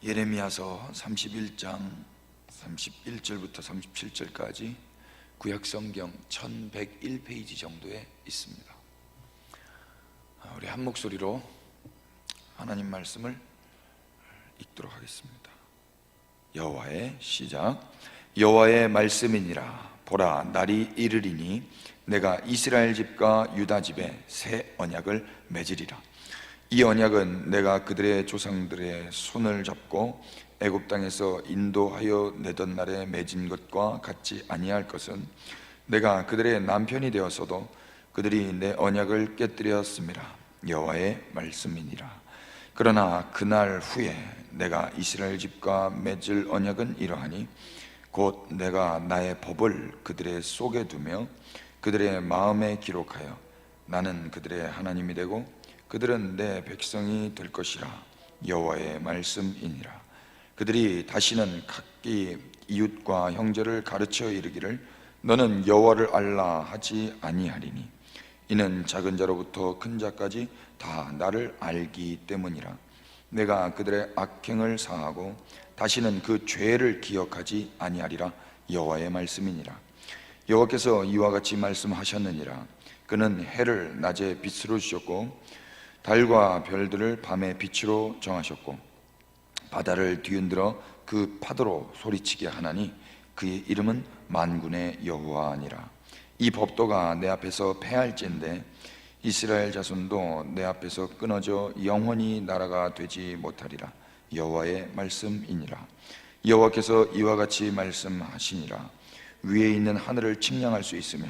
예레미야서 31장 31절부터 37절까지 구약성경 1101페이지 정도에 있습니다. 우리 한 목소리로 하나님 말씀을 읽도록 하겠습니다. 여호와의 시작. 여호와의 말씀이니라. 보라, 날이 이르리니 내가 이스라엘 집과 유다 집에 새 언약을 맺으리라. 이 언약은 내가 그들의 조상들의 손을 잡고 애굽 땅에서 인도하여 내던 날에 맺은 것과 같지 아니할 것은 내가 그들의 남편이 되었어도 그들이 내 언약을 깨뜨렸음이라. 여호와의 말씀이니라. 그러나 그날 후에 내가 이스라엘 집과 맺을 언약은 이러하니 곧 내가 나의 법을 그들의 속에 두며 그들의 마음에 기록하여 나는 그들의 하나님이 되고 그들은 내 백성이 될 것이라. 여호와의 말씀이니라. 그들이 다시는 각기 이웃과 형제를 가르쳐 이르기를 너는 여호와를 알라 하지 아니하리니 이는 작은 자로부터 큰 자까지 다 나를 알기 때문이라. 내가 그들의 악행을 사하고 다시는 그 죄를 기억하지 아니하리라. 여호와의 말씀이니라. 여호와께서 이와 같이 말씀하셨느니라. 그는 해를 낮에 빛으로 주셨고 달과 별들을 밤의 빛으로 정하셨고 바다를 뒤흔들어 그 파도로 소리치게 하나니 그의 이름은 만군의 여호와니라. 이 법도가 내 앞에서 패할진대 이스라엘 자손도 내 앞에서 끊어져 영원히 나라가 되지 못하리라. 여호와의 말씀이니라. 여호와께서 이와 같이 말씀하시니라. 위에 있는 하늘을 측량할 수 있으며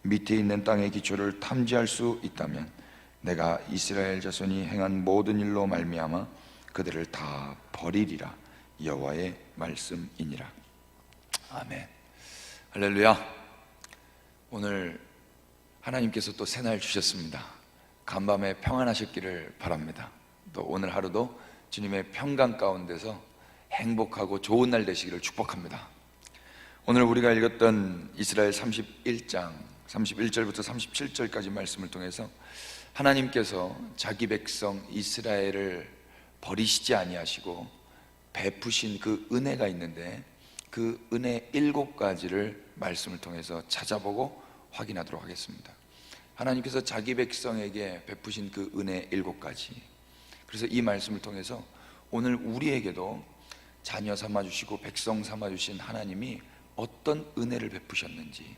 밑에 있는 땅의 기초를 탐지할 수 있다면 내가 이스라엘 자손이 행한 모든 일로 말미암아 그들을 다 버리리라. 여호와의 말씀이니라. 아멘. 할렐루야. 오늘 하나님께서 또 새날 주셨습니다. 간밤에 평안하셨기를 바랍니다. 또 오늘 하루도 주님의 평강 가운데서 행복하고 좋은 날 되시기를 축복합니다. 오늘 우리가 읽었던 이스라엘 31장 31절부터 37절까지 말씀을 통해서 하나님께서 자기 백성 이스라엘을 버리시지 아니하시고 베푸신 그 은혜가 있는데 그 은혜 7가지를 말씀을 통해서 찾아보고 확인하도록 하겠습니다. 하나님께서 자기 백성에게 베푸신 그 은혜 7가지, 그래서 이 말씀을 통해서 오늘 우리에게도 자녀 삼아주시고 백성 삼아주신 하나님이 어떤 은혜를 베푸셨는지,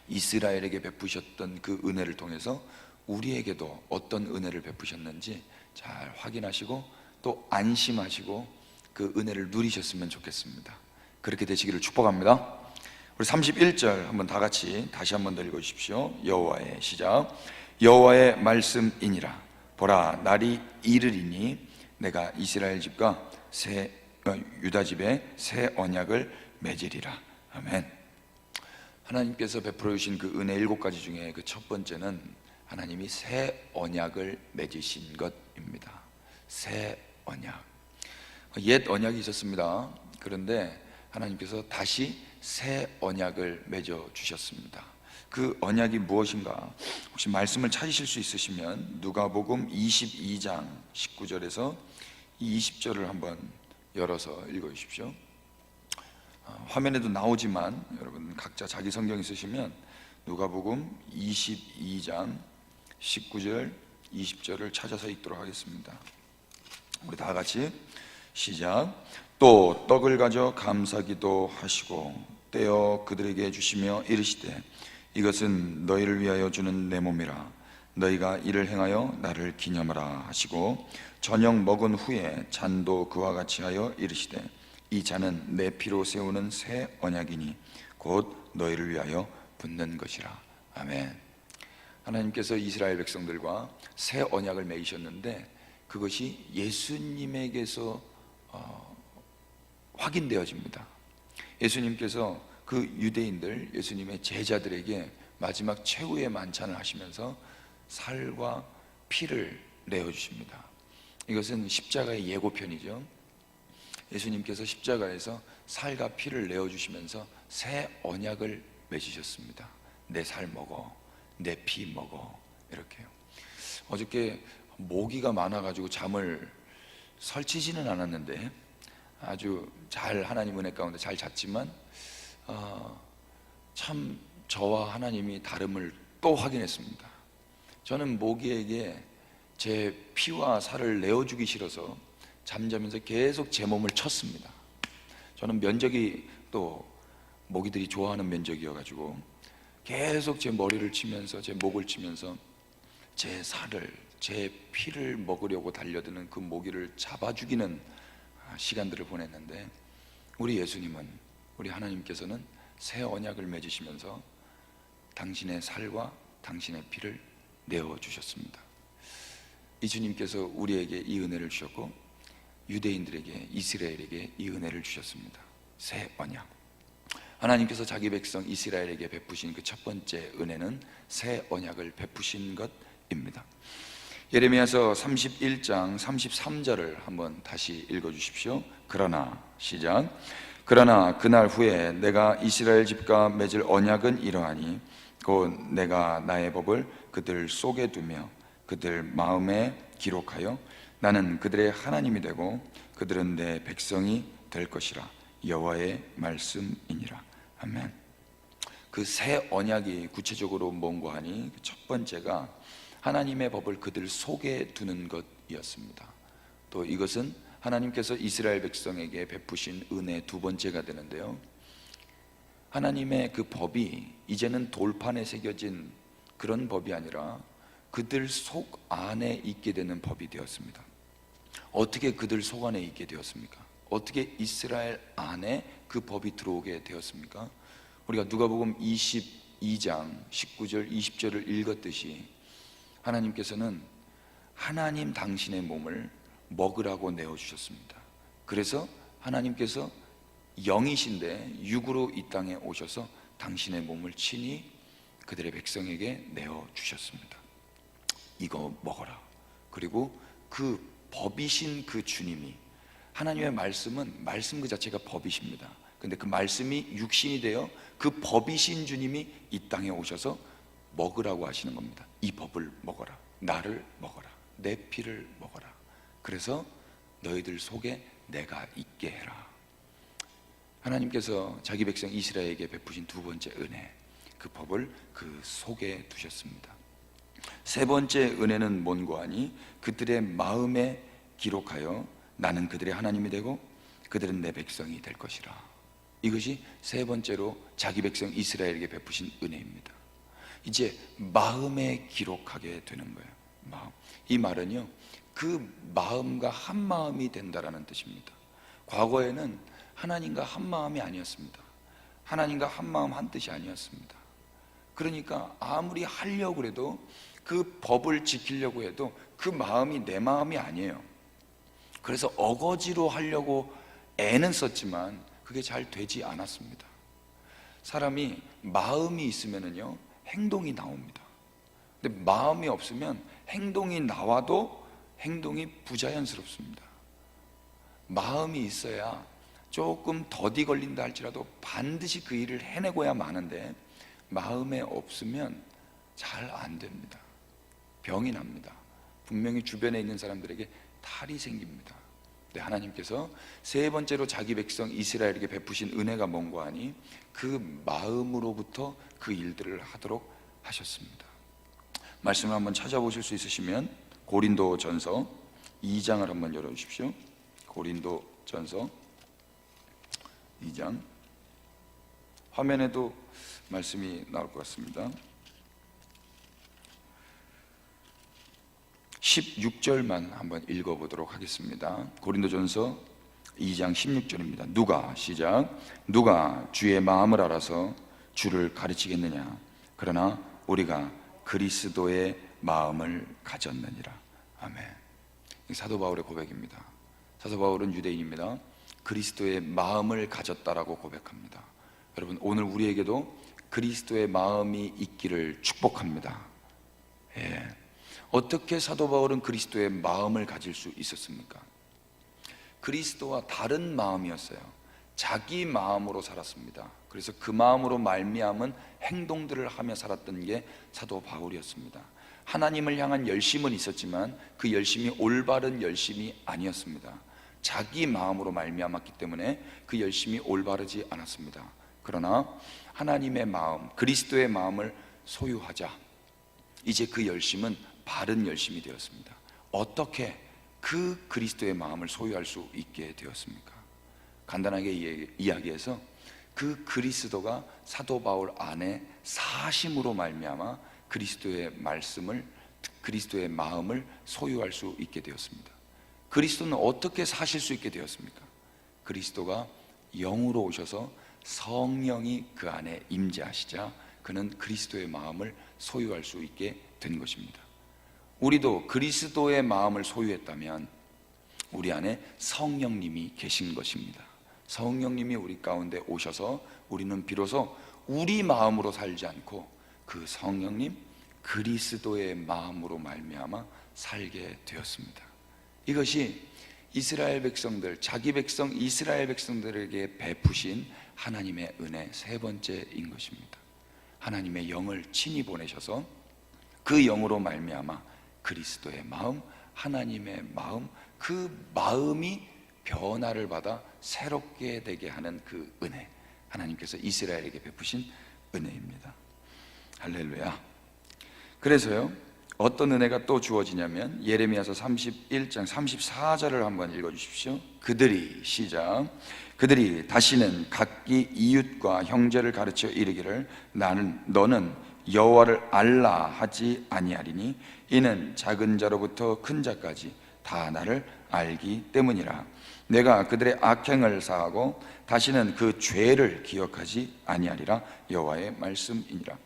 이스라엘에게 베푸셨던 그 은혜를 통해서 우리에게도 어떤 은혜를 베푸셨는지 잘 확인하시고 또 안심하시고 그 은혜를 누리셨으면 좋겠습니다. 그렇게 되시기를 축복합니다. 우리 31절 한번 다 같이 다시 한번 더 읽어주십시오. 여호와의 시작. 여호와의 말씀이니라. 보라, 날이 이르리니 내가 이스라엘 집과 유다 집에 새 언약을 맺으리라. 아멘. 하나님께서 베풀어 주신 그 은혜 7가지 중에 그 첫 번째는 하나님이 새 언약을 맺으신 것입니다. 새 언약. 옛 언약이 있었습니다. 그런데 하나님께서 다시 새 언약을 맺어 주셨습니다. 그 언약이 무엇인가? 혹시 말씀을 찾으실 수 있으시면 누가복음 22장 19절에서 20절을 한번 열어서 읽어 주십시오. 화면에도 나오지만 여러분 각자 자기 성경 있으시면 누가복음 22장 19절 20절을 찾아서 읽도록 하겠습니다. 우리 다 같이 시작. 또 떡을 가져 감사기도 하시고 떼어 그들에게 주시며 이르시되 이것은 너희를 위하여 주는 내 몸이라. 너희가 이를 행하여 나를 기념하라 하시고 저녁 먹은 후에 잔도 그와 같이 하여 이르시되 이 잔은 내 피로 세우는 새 언약이니 곧 너희를 위하여 붓는 것이라. 아멘. 하나님께서 이스라엘 백성들과 새 언약을 맺으셨는데 그것이 예수님에게서 확인되어집니다. 예수님께서 그 유대인들, 예수님의 제자들에게 마지막 최후의 만찬을 하시면서 살과 피를 내어주십니다. 이것은 십자가의 예고편이죠. 예수님께서 십자가에서 살과 피를 내어주시면서 새 언약을 맺으셨습니다. 내 살 먹어, 내 피 먹어, 이렇게요. 어저께 모기가 많아가지고 잠을 설치지는 않았는데 아주 잘 하나님 은혜 가운데 잘 잤지만 참 저와 하나님이 다름을 또 확인했습니다. 저는 모기에게 제 피와 살을 내어주기 싫어서 잠자면서 계속 제 몸을 쳤습니다. 저는 면적이 또 모기들이 좋아하는 면적이어가지고 계속 제 머리를 치면서 제 목을 치면서 제 살을, 제 피를 먹으려고 달려드는 그 모기를 잡아 죽이는 시간들을 보냈는데, 우리 예수님은, 우리 하나님께서는 새 언약을 맺으시면서 당신의 살과 당신의 피를 내어주셨습니다. 이 주님께서 우리에게 이 은혜를 주셨고 유대인들에게, 이스라엘에게 이 은혜를 주셨습니다. 새 언약. 하나님께서 자기 백성 이스라엘에게 베푸신 그 첫 번째 은혜는 새 언약을 베푸신 것입니다. 예레미야서 31장 33절을 한번 다시 읽어주십시오. 그러나, 시작. 그러나 그날 후에 내가 이스라엘 집과 맺을 언약은 이러하니 곧 내가 나의 법을 그들 속에 두며 그들 마음에 기록하여 나는 그들의 하나님이 되고 그들은 내 백성이 될 것이라. 여호와의 말씀이니라. 아멘. 그 새 언약이 구체적으로 뭔가 하니 첫 번째가 하나님의 법을 그들 속에 두는 것이었습니다. 또 이것은 하나님께서 이스라엘 백성에게 베푸신 은혜 두 번째가 되는데요, 하나님의 그 법이 이제는 돌판에 새겨진 그런 법이 아니라 그들 속 안에 있게 되는 법이 되었습니다. 어떻게 그들 속 안에 있게 되었습니까? 어떻게 이스라엘 안에 그 법이 들어오게 되었습니까? 우리가 누가복음 22장 19절 20절을 읽었듯이 하나님께서는 하나님 당신의 몸을 먹으라고 내어주셨습니다. 그래서 하나님께서 영이신데 육으로 이 땅에 오셔서 당신의 몸을 친히 그들의 백성에게 내어주셨습니다. 이거 먹어라. 그리고 그 법이신 그 주님이, 하나님의 말씀은 말씀 그 자체가 법이십니다. 근데 그 말씀이 육신이 되어 그 법이신 주님이 이 땅에 오셔서 먹으라고 하시는 겁니다. 이 법을 먹어라. 나를 먹어라. 내 피를 먹어라. 그래서 너희들 속에 내가 있게 해라. 하나님께서 자기 백성 이스라엘에게 베푸신 두 번째 은혜, 그 법을 그 속에 두셨습니다. 세 번째 은혜는 뭔고 하니 그들의 마음에 기록하여 나는 그들의 하나님이 되고 그들은 내 백성이 될 것이라. 이것이 세 번째로 자기 백성 이스라엘에게 베푸신 은혜입니다. 이제 마음에 기록하게 되는 거예요. 마음. 이 말은요, 그 마음과 한 마음이 된다라는 뜻입니다. 과거에는 하나님과 한 마음이 아니었습니다. 하나님과 한 마음 한 뜻이 아니었습니다. 그러니까 아무리 하려고 해도, 그 법을 지키려고 해도 그 마음이 내 마음이 아니에요. 그래서 어거지로 하려고 애는 썼지만 그게 잘 되지 않았습니다. 사람이 마음이 있으면은요 행동이 나옵니다. 근데 마음이 없으면 행동이 나와도 행동이 부자연스럽습니다. 마음이 있어야 조금 더디 걸린다 할지라도 반드시 그 일을 해내고야 마는데, 마음에 없으면 잘 안 됩니다. 병이 납니다. 분명히 주변에 있는 사람들에게 탈이 생깁니다. 근데 하나님께서 세 번째로 자기 백성 이스라엘에게 베푸신 은혜가 뭔고 하니 그 마음으로부터 그 일들을 하도록 하셨습니다. 말씀을 한번 찾아보실 수 있으시면 고린도전서 2장을 한번 열어주십시오. 고린도전서 2장, 화면에도 말씀이 나올 것 같습니다. 16절만 한번 읽어보도록 하겠습니다. 고린도전서 2장 16절입니다. 누가, 시작. 누가 주의 마음을 알아서 주를 가르치겠느냐? 그러나 우리가 그리스도의 마음을 가졌느니라. 아멘. 사도 바울의 고백입니다. 사도 바울은 유대인입니다. 그리스도의 마음을 가졌다라고 고백합니다. 여러분, 오늘 우리에게도 그리스도의 마음이 있기를 축복합니다. 예. 어떻게 사도 바울은 그리스도의 마음을 가질 수 있었습니까? 그리스도와 다른 마음이었어요. 자기 마음으로 살았습니다. 그래서 그 마음으로 말미암은 행동들을 하며 살았던 게 사도 바울이었습니다. 하나님을 향한 열심은 있었지만 그 열심이 올바른 열심이 아니었습니다. 자기 마음으로 말미암았기 때문에 그 열심이 올바르지 않았습니다. 그러나 하나님의 마음, 그리스도의 마음을 소유하자 이제 그 열심은 바른 열심이 되었습니다. 어떻게 그 그리스도의 마음을 소유할 수 있게 되었습니까? 간단하게 이야기해서 그 그리스도가 사도 바울 안에 사심으로 말미암아 그리스도의 말씀을, 그리스도의 마음을 소유할 수 있게 되었습니다. 그리스도는 어떻게 사실 수 있게 되었습니까? 그리스도가 영으로 오셔서 성령이 그 안에 임재하시자 그는 그리스도의 마음을 소유할 수 있게 된 것입니다. 우리도 그리스도의 마음을 소유했다면 우리 안에 성령님이 계신 것입니다. 성령님이 우리 가운데 오셔서 우리는 비로소 우리 마음으로 살지 않고 그 성령님 그리스도의 마음으로 말미암아 살게 되었습니다. 이것이 이스라엘 백성들, 자기 백성 이스라엘 백성들에게 베푸신 하나님의 은혜 세 번째인 것입니다. 하나님의 영을 친히 보내셔서 그 영으로 말미암아 그리스도의 마음, 하나님의 마음, 그 마음이 변화를 받아 새롭게 되게 하는 그 은혜, 하나님께서 이스라엘에게 베푸신 은혜입니다. 할렐루야. 그래서요, 어떤 은혜가 또 주어지냐면 예레미야서 31장 34절을 한번 읽어주십시오. 그들이 시작. 그들이 다시는 각기 이웃과 형제를 가르쳐 이르기를 너는 여호와를 알라 하지 아니하리니 이는 작은 자로부터 큰 자까지 다 나를 알기 때문이라. 내가 그들의 악행을 사하고 다시는 그 죄를 기억하지 아니하리라. 여호와의 말씀이니라.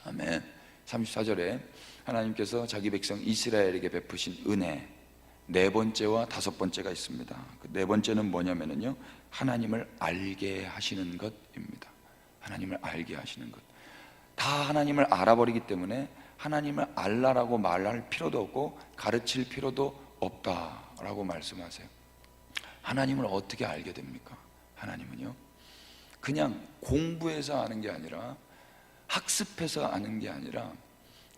아멘. 34절에 하나님께서 자기 백성 이스라엘에게 베푸신 은혜 네 번째와 다섯 번째가 있습니다. 그 네 번째는 뭐냐면요, 하나님을 알게 하시는 것입니다. 하나님을 알게 하시는 것. 다 하나님을 알아버리기 때문에 하나님을 알라라고 말할 필요도 없고 가르칠 필요도 없다라고 말씀하세요. 하나님을 어떻게 알게 됩니까? 하나님은요, 그냥 공부해서 아는 게 아니라 학습해서 아는 게 아니라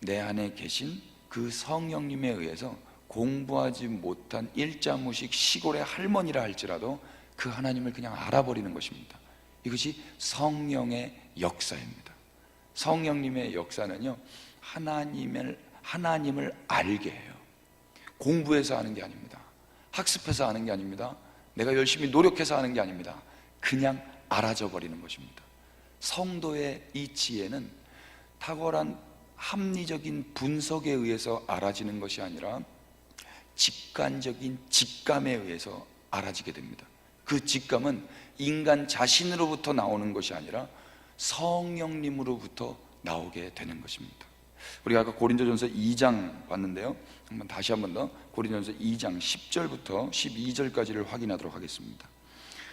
내 안에 계신 그 성령님에 의해서 공부하지 못한 일자무식 시골의 할머니라 할지라도 그 하나님을 그냥 알아버리는 것입니다. 이것이 성령의 역사입니다. 성령님의 역사는요, 하나님을 알게 해요. 공부해서 아는 게 아닙니다. 학습해서 아는 게 아닙니다. 내가 열심히 노력해서 아는 게 아닙니다. 그냥 알아져 버리는 것입니다. 성도의 이 지혜는 탁월한 합리적인 분석에 의해서 알아지는 것이 아니라 직관적인 직감에 의해서 알아지게 됩니다. 그 직감은 인간 자신으로부터 나오는 것이 아니라 성령님으로부터 나오게 되는 것입니다. 우리가 아까 고린도전서 2장 봤는데요, 다시 한 번 더 고린도전서 2장 10절부터 12절까지를 확인하도록 하겠습니다.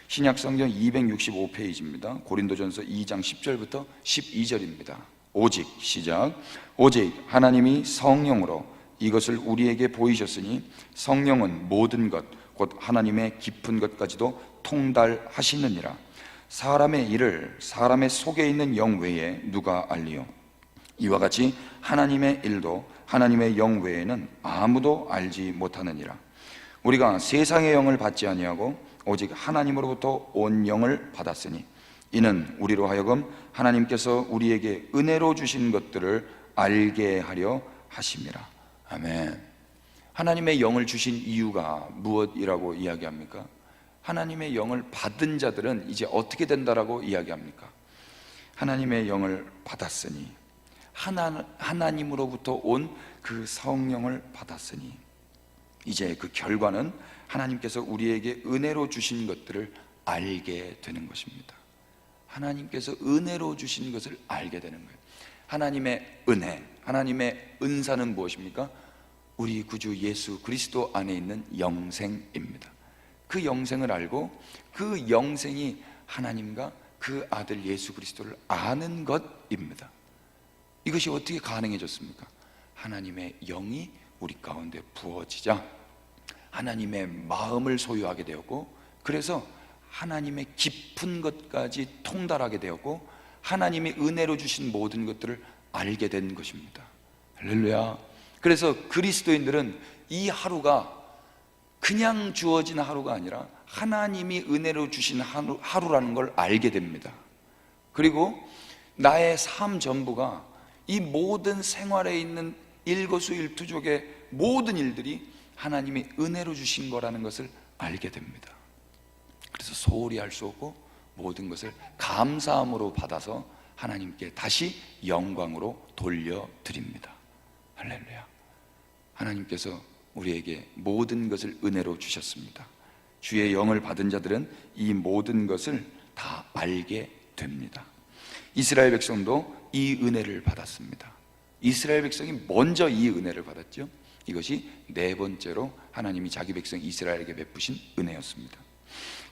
신약성경 265페이지입니다. 고린도전서 2장 10절부터 12절입니다. 오직 시작. 오직 하나님이 성령으로 이것을 우리에게 보이셨으니 성령은 모든 것 곧 하나님의 깊은 것까지도 통달하시느니라. 사람의 일을 사람의 속에 있는 영 외에 누가 알리요? 이와 같이 하나님의 일도 하나님의 영 외에는 아무도 알지 못하느니라. 우리가 세상의 영을 받지 아니하고 오직 하나님으로부터 온 영을 받았으니 이는 우리로 하여금 하나님께서 우리에게 은혜로 주신 것들을 알게 하려 하심이라. 아멘. 하나님의 영을 주신 이유가 무엇이라고 이야기합니까? 하나님의 영을 받은 자들은 이제 어떻게 된다라고 이야기합니까? 하나님의 영을 받았으니, 하나님으로부터 온 그 성령을 받았으니 이제 그 결과는 하나님께서 우리에게 은혜로 주신 것들을 알게 되는 것입니다. 하나님께서 은혜로 주신 것을 알게 되는 거예요. 하나님의 은혜, 하나님의 은사는 무엇입니까? 우리 구주 예수 그리스도 안에 있는 영생입니다. 그 영생을 알고 그 영생이 하나님과 그 아들 예수 그리스도를 아는 것입니다. 이것이 어떻게 가능해졌습니까? 하나님의 영이 우리 가운데 부어지자 하나님의 마음을 소유하게 되었고, 그래서 하나님의 깊은 것까지 통달하게 되었고 하나님이 은혜로 주신 모든 것들을 알게 된 것입니다. 할렐루야. 그래서 그리스도인들은 이 하루가 그냥 주어진 하루가 아니라 하나님이 은혜로 주신 하루라는 걸 알게 됩니다. 그리고 나의 삶 전부가 이 모든 생활에 있는 일거수일투족의 모든 일들이 하나님이 은혜로 주신 거라는 것을 알게 됩니다. 그래서 소홀히 할 수 없고 모든 것을 감사함으로 받아서 하나님께 다시 영광으로 돌려드립니다. 할렐루야. 하나님께서 우리에게 모든 것을 은혜로 주셨습니다. 주의 영을 받은 자들은 이 모든 것을 다 알게 됩니다. 이스라엘 백성도 이 은혜를 받았습니다. 이스라엘 백성이 먼저 이 은혜를 받았죠. 이것이 네 번째로 하나님이 자기 백성 이스라엘에게 베푸신 은혜였습니다.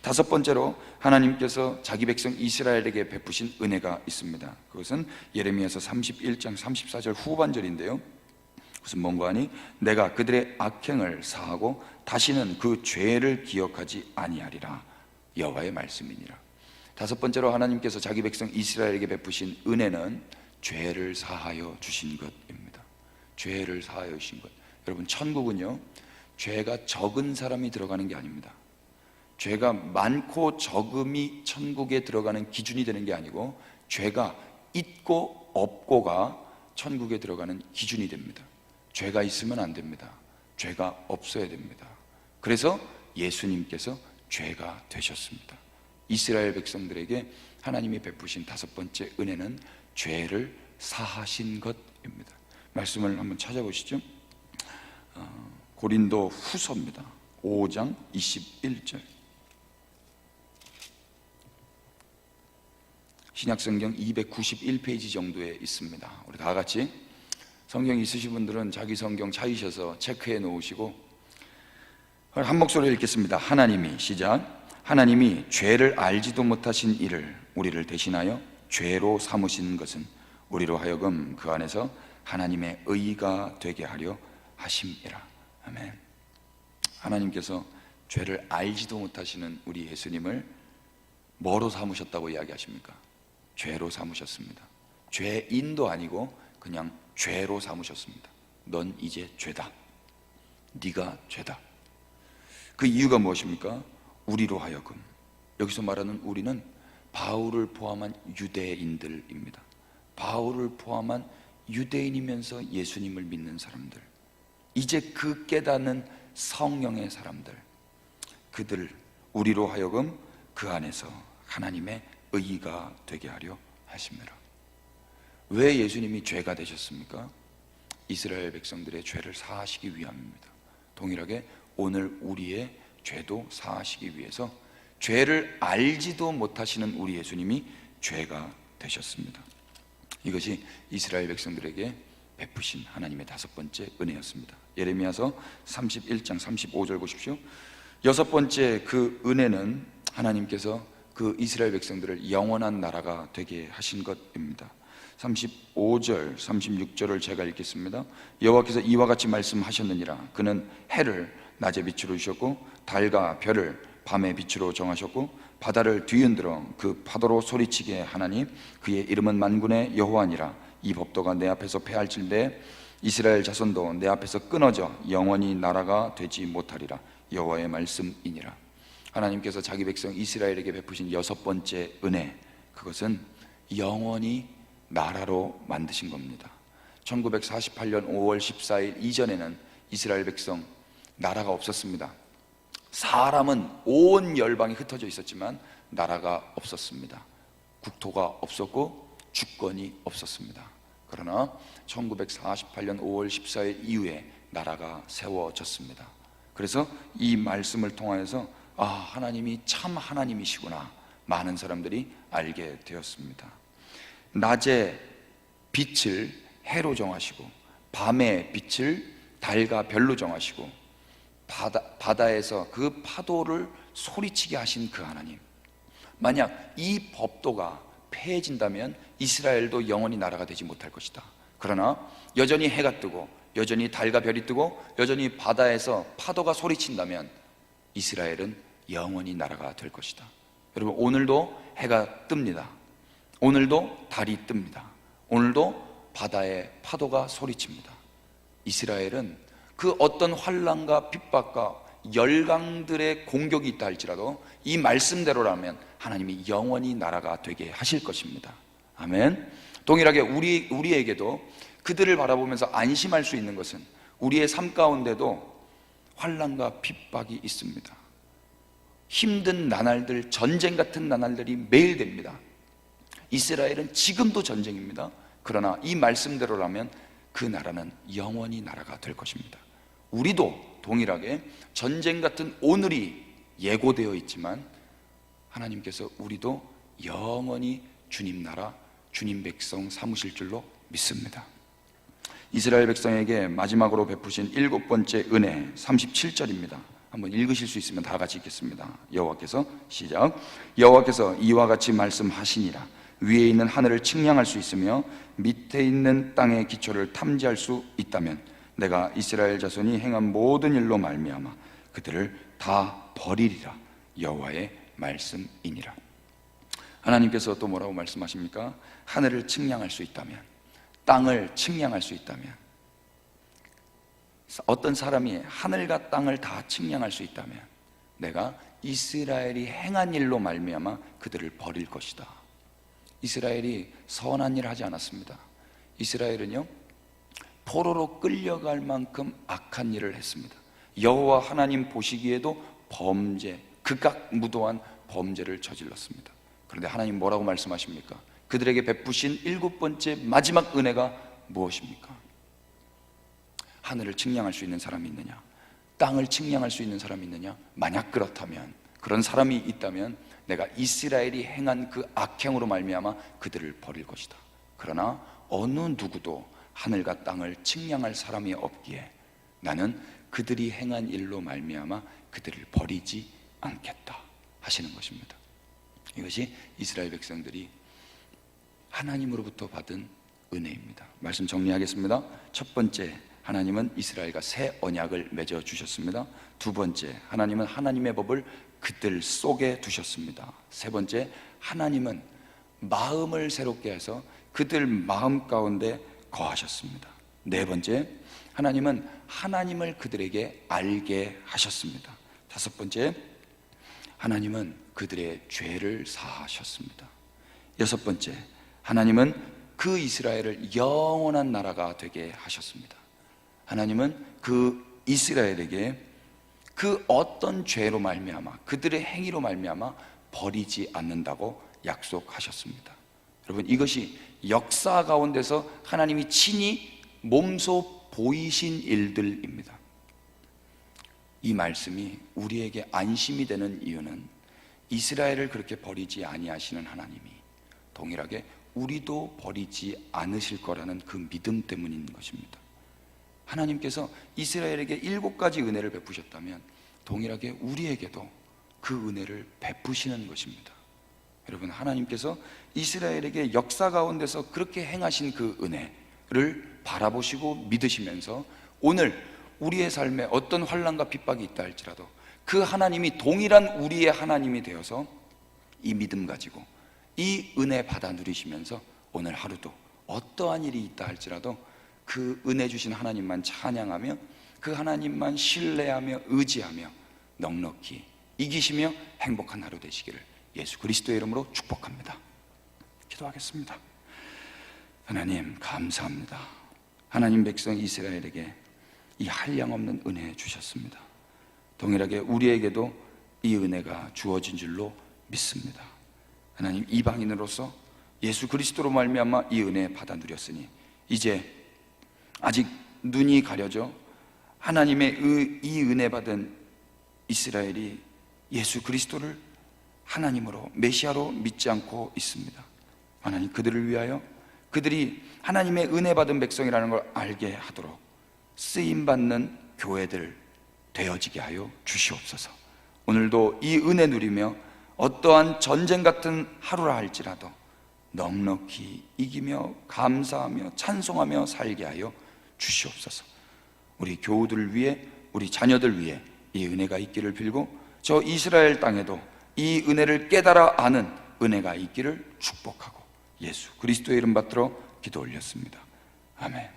다섯 번째로 하나님께서 자기 백성 이스라엘에게 베푸신 은혜가 있습니다. 그것은 예레미야서 31장 34절 후반절인데요, 무슨 뭔가 하니 내가 그들의 악행을 사하고 다시는 그 죄를 기억하지 아니하리라, 여호와의 말씀이니라. 다섯 번째로 하나님께서 자기 백성 이스라엘에게 베푸신 은혜는 죄를 사하여 주신 것입니다. 죄를 사하여 주신 것. 여러분, 천국은요, 죄가 적은 사람이 들어가는 게 아닙니다. 죄가 많고 적음이 천국에 들어가는 기준이 되는 게 아니고, 죄가 있고 없고가 천국에 들어가는 기준이 됩니다. 죄가 있으면 안 됩니다. 죄가 없어야 됩니다. 그래서 예수님께서 죄가 되셨습니다. 이스라엘 백성들에게 하나님이 베푸신 다섯 번째 은혜는 죄를 사하신 것입니다. 말씀을 한번 찾아보시죠. 고린도 후서입니다. 5장 21절. 신약성경 291페이지 정도에 있습니다. 우리 다 같이 성경 있으신 분들은 자기 성경 찾으셔서 체크해 놓으시고 한 목소리로 읽겠습니다. 하나님이, 시작. 하나님이 죄를 알지도 못하신 이를 우리를 대신하여 죄로 삼으신 것은 우리로 하여금 그 안에서 하나님의 의가 되게 하려 하심이라. 아멘. 하나님께서 죄를 알지도 못하시는 우리 예수님을 뭐로 삼으셨다고 이야기하십니까? 죄로 삼으셨습니다. 죄인도 아니고 그냥 죄로 삼으셨습니다. 넌 이제 죄다. 네가 죄다. 그 이유가 무엇입니까? 우리로 하여금. 여기서 말하는 우리는 바울을 포함한 유대인들입니다. 바울을 포함한 유대인이면서 예수님을 믿는 사람들, 이제 그 깨닫는 성령의 사람들, 그들, 우리로 하여금 그 안에서 하나님의 의가 되게 하려 하십니다. 왜 예수님이 죄가 되셨습니까? 이스라엘 백성들의 죄를 사하시기 위함입니다. 동일하게 오늘 우리의 죄도 사하시기 위해서 죄를 알지도 못하시는 우리 예수님이 죄가 되셨습니다. 이것이 이스라엘 백성들에게 베푸신 하나님의 다섯 번째 은혜였습니다. 예레미야서 31장 35절 보십시오. 여섯 번째 그 은혜는 하나님께서 그 이스라엘 백성들을 영원한 나라가 되게 하신 것입니다. 35절, 36절을 제가 읽겠습니다. 여호와께서 이와 같이 말씀하셨느니라. 그는 해를 낮에 빛으로 주셨고 달과 별을 밤의 빛으로 정하셨고 바다를 뒤흔들어 그 파도로 소리치게 하나니 그의 이름은 만군의 여호와니라. 이 법도가 내 앞에서 폐할진대 이스라엘 자손도 내 앞에서 끊어져 영원히 나라가 되지 못하리라. 여호와의 말씀이니라. 하나님께서 자기 백성 이스라엘에게 베푸신 여섯 번째 은혜, 그것은 영원히 나라로 만드신 겁니다. 1948년 5월 14일 이전에는 이스라엘 백성 나라가 없었습니다. 사람은 온 열방에 흩어져 있었지만 나라가 없었습니다. 국토가 없었고 주권이 없었습니다. 그러나 1948년 5월 14일 이후에 나라가 세워졌습니다. 그래서 이 말씀을 통하여서 하나님이 참 하나님이시구나 많은 사람들이 알게 되었습니다. 낮에 빛을 해로 정하시고 밤의 빛을 달과 별로 정하시고 바다에서 그 파도를 소리치게 하신 그 하나님, 만약 이 법도가 폐해진다면 이스라엘도 영원히 나라가 되지 못할 것이다. 그러나 여전히 해가 뜨고 여전히 달과 별이 뜨고 여전히 바다에서 파도가 소리친다면 이스라엘은 영원히 나라가 될 것이다. 여러분, 오늘도 해가 뜹니다. 오늘도 달이 뜹니다. 오늘도 바다에 파도가 소리칩니다. 이스라엘은 그 어떤 환난과 핍박과 열강들의 공격이 있다 할지라도 이 말씀대로라면 하나님이 영원히 나라가 되게 하실 것입니다. 아멘. 동일하게 우리에게도 그들을 바라보면서 안심할 수 있는 것은 우리의 삶 가운데도 환난과 핍박이 있습니다. 힘든 나날들, 전쟁 같은 나날들이 매일 됩니다. 이스라엘은 지금도 전쟁입니다. 그러나 이 말씀대로라면 그 나라는 영원히 나라가 될 것입니다. 우리도 동일하게 전쟁 같은 오늘이 예고되어 있지만 하나님께서 우리도 영원히 주님 나라, 주님 백성 삼으실 줄로 믿습니다. 이스라엘 백성에게 마지막으로 베푸신 7번째 은혜 37절입니다. 한번 읽으실 수 있으면 다 같이 읽겠습니다. 여호와께서 시작. 여호와께서 이와 같이 말씀하시니라. 위에 있는 하늘을 측량할 수 있으며 밑에 있는 땅의 기초를 탐지할 수 있다면 내가 이스라엘 자손이 행한 모든 일로 말미암아 그들을 다 버리리라. 여호와의 말씀이니라. 하나님께서 또 뭐라고 말씀하십니까? 하늘을 측량할 수 있다면, 땅을 측량할 수 있다면, 어떤 사람이 하늘과 땅을 다 측량할 수 있다면 내가 이스라엘이 행한 일로 말미암아 그들을 버릴 것이다. 이스라엘이 선한 일을 하지 않았습니다. 이스라엘은요, 포로로 끌려갈 만큼 악한 일을 했습니다. 여호와 하나님 보시기에도 범죄, 극악무도한 범죄를 저질렀습니다. 그런데 하나님 뭐라고 말씀하십니까? 그들에게 베푸신 7번째 마지막 은혜가 무엇입니까? 하늘을 측량할 수 있는 사람이 있느냐? 땅을 측량할 수 있는 사람이 있느냐? 만약 그렇다면, 그런 사람이 있다면 내가 이스라엘이 행한 그 악행으로 말미암아 그들을 버릴 것이다. 그러나 어느 누구도 하늘과 땅을 측량할 사람이 없기에 나는 그들이 행한 일로 말미암아 그들을 버리지 않겠다 하시는 것입니다. 이것이 이스라엘 백성들이 하나님으로부터 받은 은혜입니다. 말씀 정리하겠습니다. 첫 번째, 하나님은 이스라엘과 새 언약을 맺어 주셨습니다. 두 번째, 하나님은 하나님의 법을 그들 속에 두셨습니다. 세 번째, 하나님은 마음을 새롭게 해서 그들 마음 가운데 거하셨습니다. 네 번째, 하나님은 하나님을 그들에게 알게 하셨습니다. 다섯 번째, 하나님은 그들의 죄를 사하셨습니다. 여섯 번째, 하나님은 그 이스라엘을 영원한 나라가 되게 하셨습니다. 하나님은 그 이스라엘에게 그 어떤 죄로 말미암아, 그들의 행위로 말미암아 버리지 않는다고 약속하셨습니다. 여러분, 이것이 역사 가운데서 하나님이 친히 몸소 보이신 일들입니다. 이 말씀이 우리에게 안심이 되는 이유는 이스라엘을 그렇게 버리지 아니하시는 하나님이 동일하게 우리도 버리지 않으실 거라는 그 믿음 때문인 것입니다. 하나님께서 이스라엘에게 7가지 은혜를 베푸셨다면 동일하게 우리에게도 그 은혜를 베푸시는 것입니다. 여러분, 하나님께서 이스라엘에게 역사 가운데서 그렇게 행하신 그 은혜를 바라보시고 믿으시면서 오늘 우리의 삶에 어떤 환난과 핍박이 있다 할지라도 그 하나님이 동일한 우리의 하나님이 되어서 이 믿음 가지고 이 은혜 받아 누리시면서 오늘 하루도 어떠한 일이 있다 할지라도 그 은혜 주신 하나님만 찬양하며 그 하나님만 신뢰하며 의지하며 넉넉히 이기시며 행복한 하루 되시기를 예수 그리스도의 이름으로 축복합니다. 기도하겠습니다. 하나님, 감사합니다. 하나님 백성 이스라엘에게 이 한량없는 은혜 주셨습니다. 동일하게 우리에게도 이 은혜가 주어진 줄로 믿습니다. 하나님, 이방인으로서 예수 그리스도로 말미암아 이 은혜 받아 누렸으니 이제 아직 눈이 가려져 하나님의 이 은혜 받은 이스라엘이 예수 그리스도를 하나님으로 메시아로 믿지 않고 있습니다. 하나님, 그들을 위하여 그들이 하나님의 은혜 받은 백성이라는 걸 알게 하도록 쓰임받는 교회들 되어지게 하여 주시옵소서. 오늘도 이 은혜 누리며 어떠한 전쟁 같은 하루라 할지라도 넉넉히 이기며 감사하며 찬송하며 살게 하여 주시옵소서. 우리 교우들을 위해, 우리 자녀들 위해 이 은혜가 있기를 빌고 저 이스라엘 땅에도 이 은혜를 깨달아 아는 은혜가 있기를 축복하고 예수 그리스도의 이름 받들어 기도 올렸습니다. 아멘.